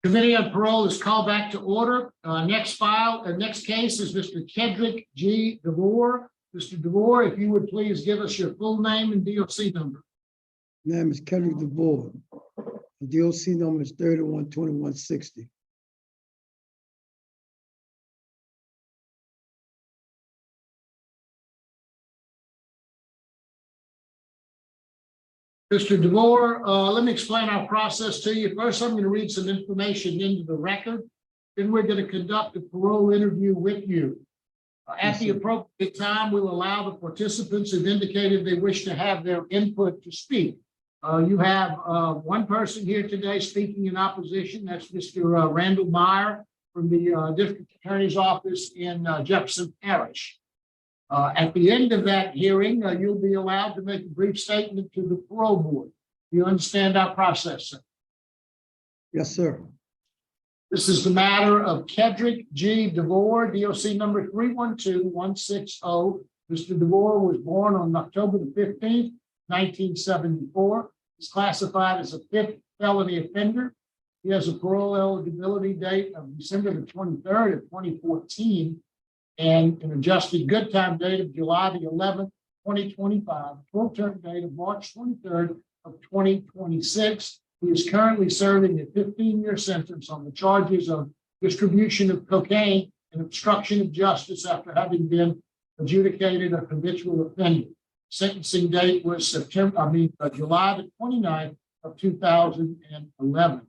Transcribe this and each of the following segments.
Committee on Parole is called back to order. Next case is Mr. Kedrick G. Devore. Mr. Devore, if you would please give us your full name and DOC number. My name is Kedrick Devore. The DOC number is 312160. Mr. Devore, let me explain our process to you. First, I'm going to read some information into the record. Then we're going to conduct a parole interview with you. At the appropriate time, we will allow the participants who've indicated they wish to have their input to speak. You have one person here today speaking in opposition. That's Mr. Randall Meyer from the District Attorney's Office in Jefferson Parish. At the end of that hearing, you'll be allowed to make a brief statement to the parole board. Do you understand our process, sir? Yes, sir. This is the matter of Kedrick G. Devore, DOC number 312160. Mr. Devore was born on October the 15th, 1974. He's classified as a fifth felony offender. He has a parole eligibility date of December the 23rd of 2014 and an adjusted good time date of July the 11th, 2025, full term date of March 23rd of 2026. He is currently serving a 15-year sentence on the charges of distribution of cocaine and obstruction of justice after having been adjudicated a habitual offender. Sentencing date was July the 29th of 2011.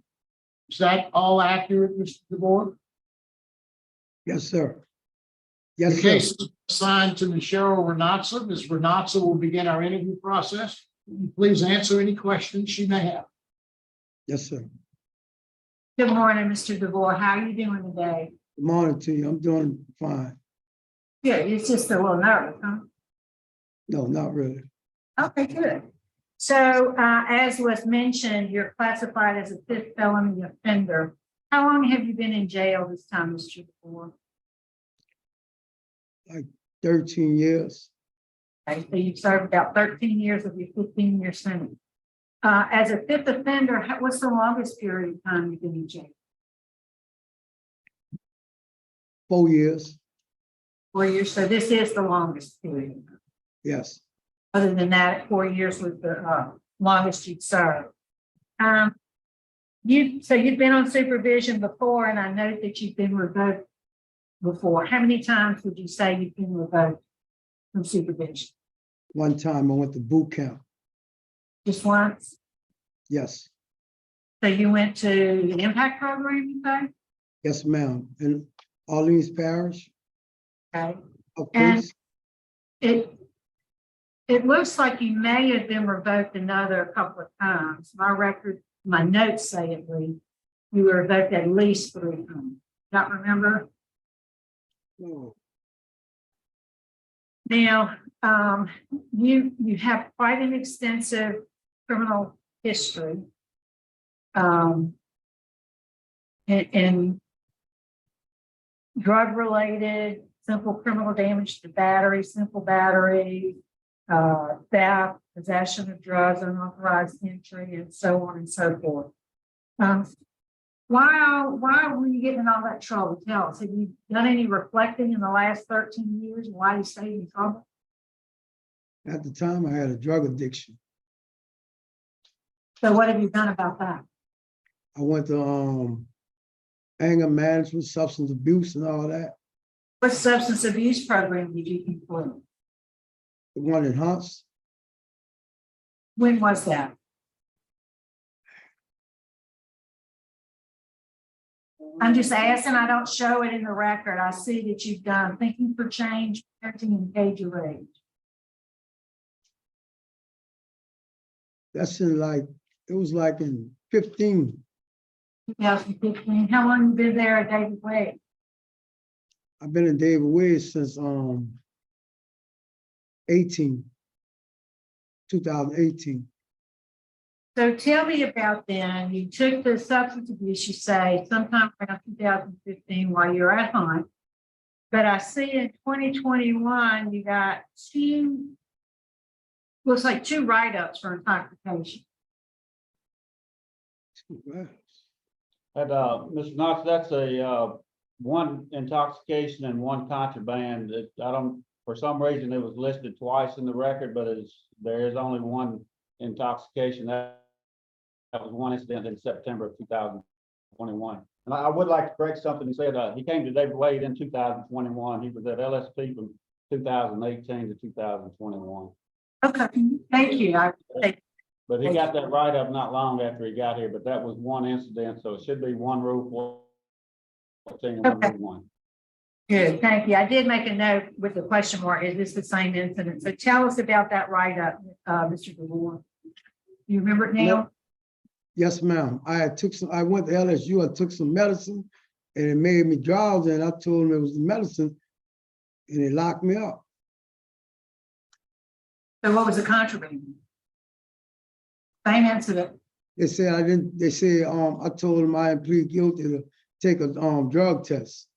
Is that all accurate, Mr. Devore? Yes, sir. Yes, the sir. case is assigned to Ms. Cheryl Renatza. Ms. Renatza will begin our interview process. Please answer any questions she may have. Yes, sir. Good morning, Mr. Devore. How are you doing today? Good morning to you. I'm doing fine. Yeah, it's just a little nervous, huh? No, not really. Okay, good. So, as was mentioned, you're classified as a fifth felony offender. How long have you been in jail this time, Mr. Devore? Like 13 years. Okay, so you've served about 13 years of your 15-year sentence. As a fifth offender, what's the longest period of time you've been in jail? 4 years. 4 years. So this is the longest period. Yes. Other than that, 4 years was the longest you'd served. You've been on supervision before, and I note that you've been revoked before. How many times would you say you've been revoked from supervision? One time I went to boot camp. Just once? Yes. So you went to the impact program, you say? Yes, ma'am. In Orleans Parish. Okay. And it looks like you may have been revoked another couple of times. My notes say at least you were revoked at least 3 times. Don't remember? No. Now, you have quite an extensive criminal history, and drug-related, simple criminal damage to battery, simple battery, theft, possession of drugs, unauthorized entry, and so on and so forth. Why were you getting in all that trouble? Tell us. Have you done any reflecting in the last 13 years? Why you stayed in trouble? At the time, I had a drug addiction. So what have you done about that? I went to anger management, substance abuse, and all that. What substance abuse program did you complete? The one in Hunts. When was that? I'm just asking, I don't show it in the record. I see that you've done Thinking for Change, Parenting, and Engage Your Age. That's it was like in 2015. How long have you been there at David Wade? I've been in David Wade since 2018. So tell me about then. You took the substance abuse, you say, sometime around 2015 while you're at Hunt. But I see in 2021, you got looks like 2 write-ups for intoxication. Wow. Mr. Knox, that's a, one intoxication and one contraband. I don't, for some reason, it was listed twice in the record, but there is only one intoxication. That was one incident in September of 2021. And I would like to correct something. He said, he came to David Wade in 2021. He was at LSP from 2018 to 2021. Okay, thank you. But he got that write-up not long after he got here, but that was one incident, so it should be one rule 14 and one Okay. rule 1. Good, thank you. I did make a note with the question mark, is this the same incident? So tell us about that write-up, Mr. DeVore. You remember it now? Yes, ma'am. I went to LSU, I took some medicine and it made me drowsy and I told them it was the medicine and they locked me up. So what was the contraband? Same incident. They said I told them I had plead guilty to take a drug test.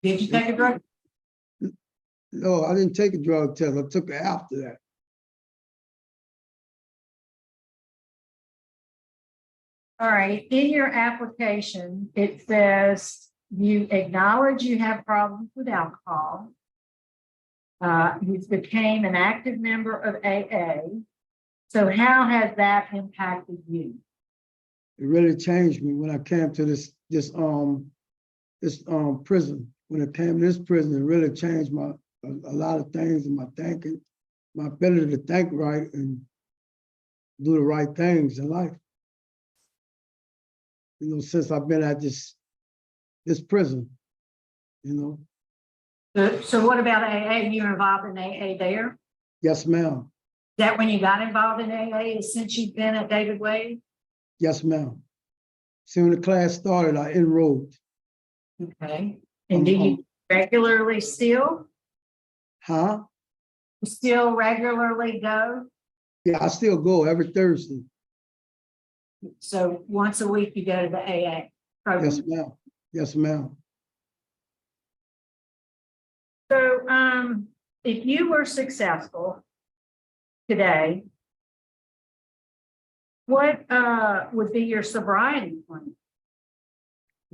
Did you take a drug? No, I didn't take a drug test. I took it after that. All right, in your application, it says you acknowledge you have problems with alcohol. You became an active member of AA. So how has that impacted you? It really changed me when I came to this prison. When I came to this prison, it really changed a lot of things in my thinking, my ability to think right and do the right things in life. You know, since I've been at this prison, you know. So what about AA? You were involved in AA there? Yes, ma'am. Is that when you got involved in AA, since you've been at David Wade? Yes, ma'am. See, when the class started, I enrolled. Okay. And do you regularly still regularly go? Yeah, I still go every Thursday. So once a week you go to the AA program? Yes, ma'am. Yes, ma'am. So if you were successful today, what would be your sobriety plan?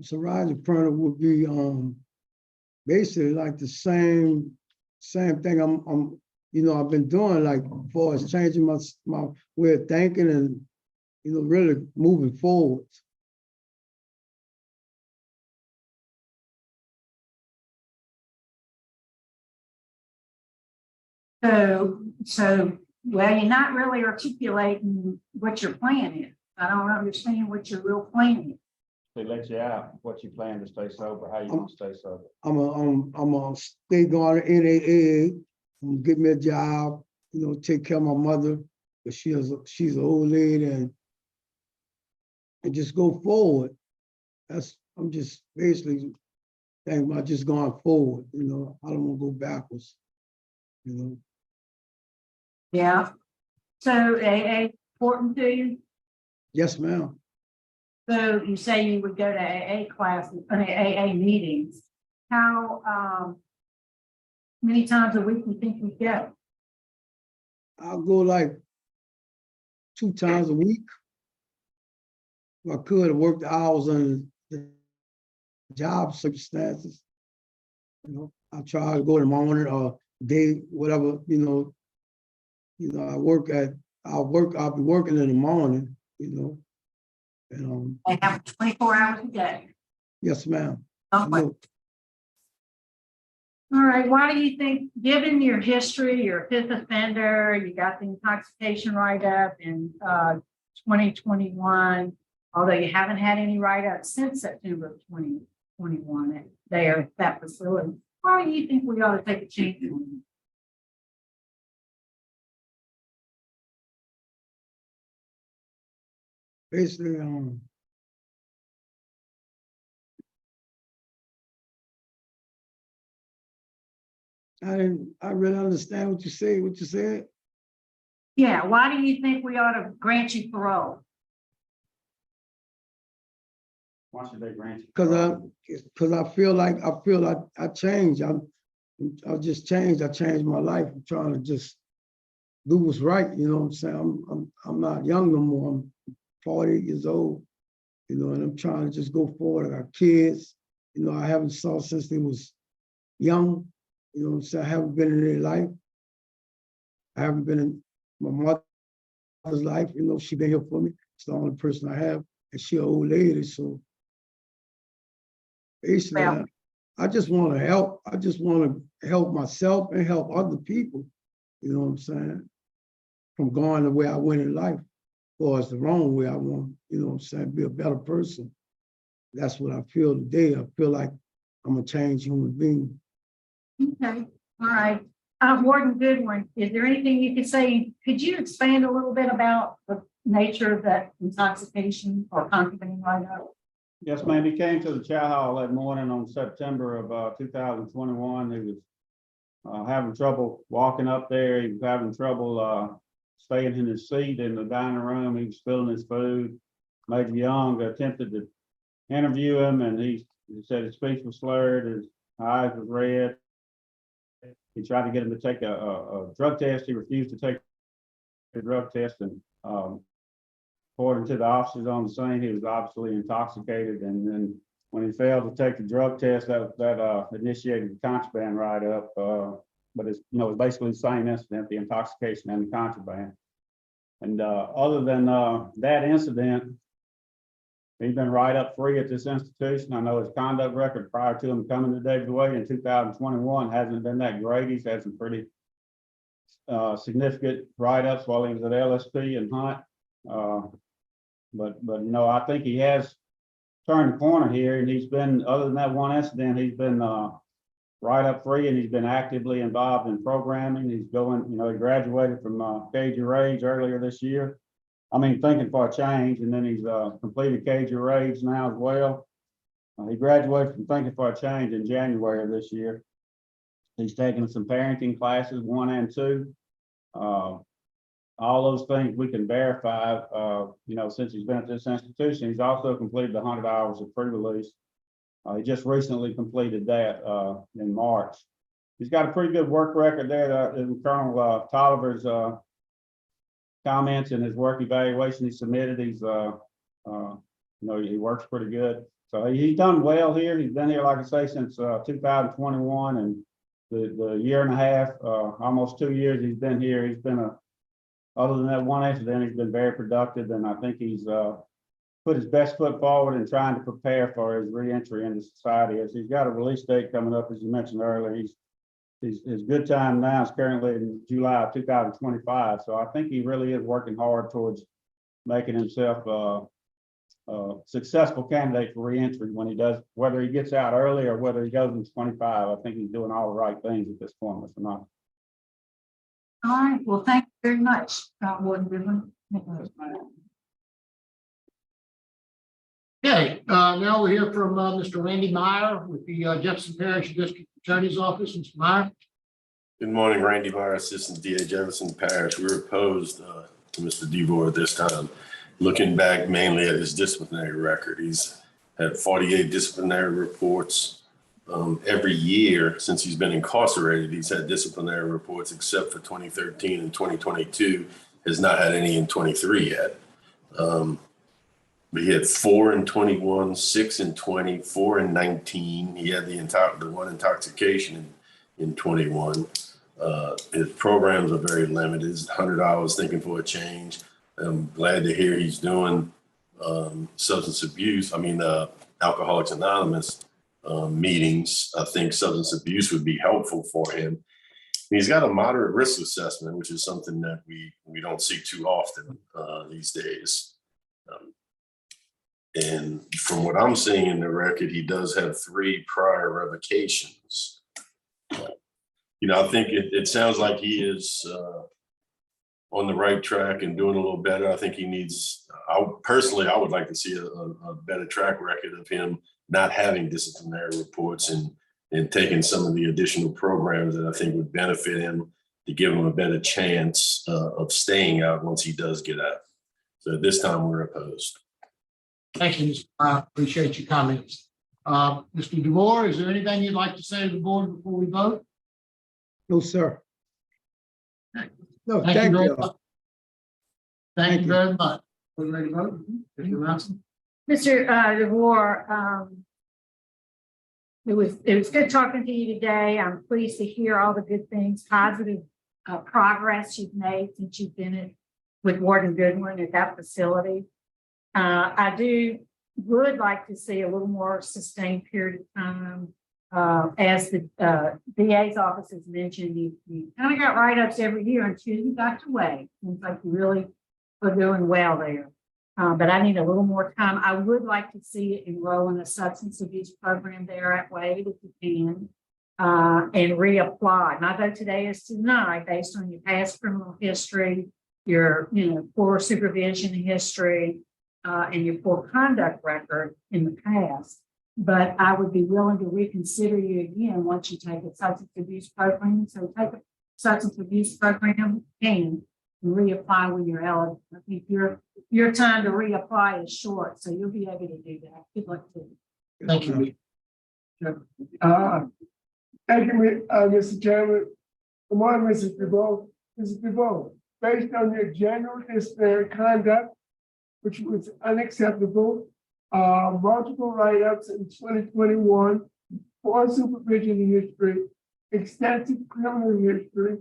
Sobriety plan would be basically like the same thing I've been doing, like as far as changing my way of thinking and really moving forward. So well, you're not really articulating what your plan is. I don't understand what your real plan is. They let you out, what you plan to stay sober, how you want to stay sober. I'm a stay going to NAA, I'm gonna get me a job, take care of my mother, because she's an old lady, and just go forward. I'm just basically thinking about just going forward, I don't want to go backwards, Yeah. So AA important to you? Yes, ma'am. So you say you would go to AA classes, AA meetings. How many times a week do you think you go? I'll go like 2 times a week. If I could have worked the hours under the job circumstances. I try to go in the morning or day, whatever, I'll be working in the morning, and They have 24 hours a day. yes, ma'am. Okay. All right, why do you think, given your history, you're a fifth offender, you got the intoxication write-up in 2021, although you haven't had any write-ups since September of 2021 there at that facility, why do you think we ought to take a chance on you? Basically, I really understand what you said. Yeah, why do you think we ought to grant you parole? Why should they grant you? Because I feel like I changed. I just changed. I changed my life. I'm trying to just do what's right. You know what I'm saying? I'm not young no more. I'm 48 years old. you know, and I'm trying to just go forward. I got kids, you know, I haven't saw since they was young, you know what I'm saying? I haven't been in their life. I haven't been in my mother's life, you know, she been here for me. It's the only person I have, and she an old lady, so basically, Well- I just want to help. I just want to help myself and help other people, you know what I'm saying? From going the way I went in life, or it's the wrong way I want, you know what I'm saying, be a better person. That's what I feel today. I feel like I'm a changed human being. Okay, all right. Warden Goodwin, is there anything you could say? Could you expand a little bit about the nature of that intoxication or contraband write-up? Yes, ma'am. He came to the chow hall that morning on September of 2021. He was having trouble walking up there. He was having trouble staying in his seat in the dining room. He was spilling his food. Major Young attempted to interview him, and he said his speech was slurred, his eyes were red. He tried to get him to take a drug test. He refused to take the drug test, and according to the officers on the scene, he was obviously intoxicated. And then when he failed to take the drug test, that initiated the contraband write-up. But it's, you know, it's basically the same incident, the intoxication and the contraband. And other than that incident, he's been write-up free at this institution. I know his conduct record prior to him coming to WA in 2021 hasn't been that great. He's had some pretty significant write-ups while he was at LSP and Hunt. But you know, I think he has turned the corner here, and he's been, other than that one incident, he's been write-up free, and he's been actively involved in programming. He's going, you know, he graduated from Cage Your Rage earlier this year. I mean, thinking for a change, and then he's completed Cage Your Rage now as well. He graduated from Thinking for a Change in January of this year. He's taken some parenting classes, 1 and 2. All those things we can verify, you know, since he's been at this institution. He's also completed the 100 hours of pre-release. He just recently completed that in March. He's got a pretty good work record there. In Colonel Tolliver's comments and his work evaluation he submitted, he's, you know, he works pretty good. So he's done well here. He's been here, like I say, since 2021, and the year and a half, almost 2 years he's been here. He's been other than that one incident, he's been very productive, and I think he's put his best foot forward in trying to prepare for his reentry into society. As he's got a release date coming up, as you mentioned earlier. His good time now is currently in July of 2025. So I think he really is working hard towards making himself a successful candidate for reentry when he does, whether he gets out early or whether he goes in 25. I think he's doing all the right things at this point, Mr. Knox. All right, well, thank you very much, Warden Goodwin. Okay, now we'll hear from Mr. Randy Meyer with the Jefferson Parish District Attorney's Office. Mr. Meyer. Good morning, Randy Meyer, Assistant DA, Jefferson Parish. We're opposed to Mr. Devore this time. Looking back mainly at his disciplinary record, he's had 48 disciplinary reports. Every year since he's been incarcerated, he's had disciplinary reports, except for 2013 and 2022, has not had any in 23 yet. But he had 4 in 21, 6 in 20, 4 in 19. He had the one intoxication in 21. His programs are very limited. It's 100 hours thinking for a change. I'm glad to hear he's doing substance abuse. I mean, Alcoholics Anonymous meetings. I think substance abuse would be helpful for him. He's got a moderate risk assessment, which is something that we don't see too often these days. And from what I'm seeing in the record, he does have 3 prior revocations. You know, I think it sounds like he is on the right track and doing a little better. I think he needs, I would like to see a better track record of him not having disciplinary reports and taking some of the additional programs that I think would benefit him to give him a better chance of staying out once he does get out. So this time we're opposed. Thank you, Mr. Meyer. Appreciate your comments. Mr. Devore, is there anything you'd like to say to the board before we vote? No, sir. No, Thank thank you very you. much. Thank you very much. We're ready to vote. Mr. Robinson? Mr. Devore, it was good talking to you today. I'm pleased to hear all the good things, positive progress you've made since you've been with Warden Goodwin at that facility. I would like to see a little more sustained period of time. As the DA's office has mentioned, you kind of got write-ups every year until you got to wait. Seems like you really are doing well there. But I need a little more time. I would like to see it enroll in a substance abuse program there at Wade if you can, and reapply. Not that today is tonight, based on your past criminal history, your poor supervision history, and your poor conduct record in the past. But I would be willing to reconsider you again once you take a substance abuse program. So take a substance abuse program and reapply when you're eligible. I think your time to reapply is short, so you'll be able to do that. Good luck to you. Thank you. Thank you, Mr. Chairman. Good morning, Mrs. DeVoe. Mrs. DeVoe, based on your general disciplinary conduct, which was unacceptable, multiple write-ups in 2021, poor supervision history, extensive criminal history,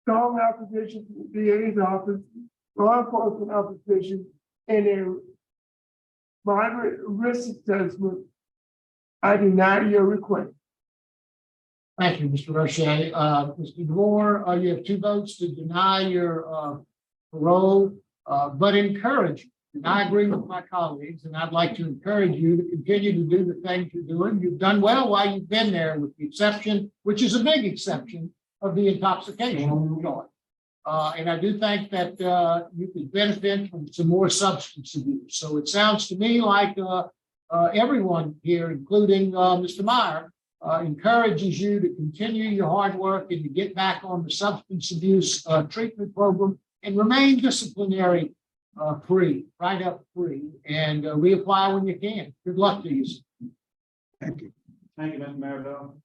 strong opposition to the DA's office, law enforcement opposition, and a moderate risk assessment, I deny your request. Thank you, Mr. Roche. Mr. DeVore, you have 2 votes to deny your parole, but encourage you. And I agree with my colleagues, and I'd like to encourage you to continue to do the things you're doing. You've done well while you've been there, with the exception, which is a big exception, of the intoxication charge. And I do think that you could benefit from some more substance abuse. So it sounds to me like everyone here, including Mr. Meyer, encourages you to continue your hard work and to get back on the substance abuse treatment program and remain disciplinary free, write-up free, and reapply when you can. Good luck to you. Thank you. Thank you, Mr. Maribel.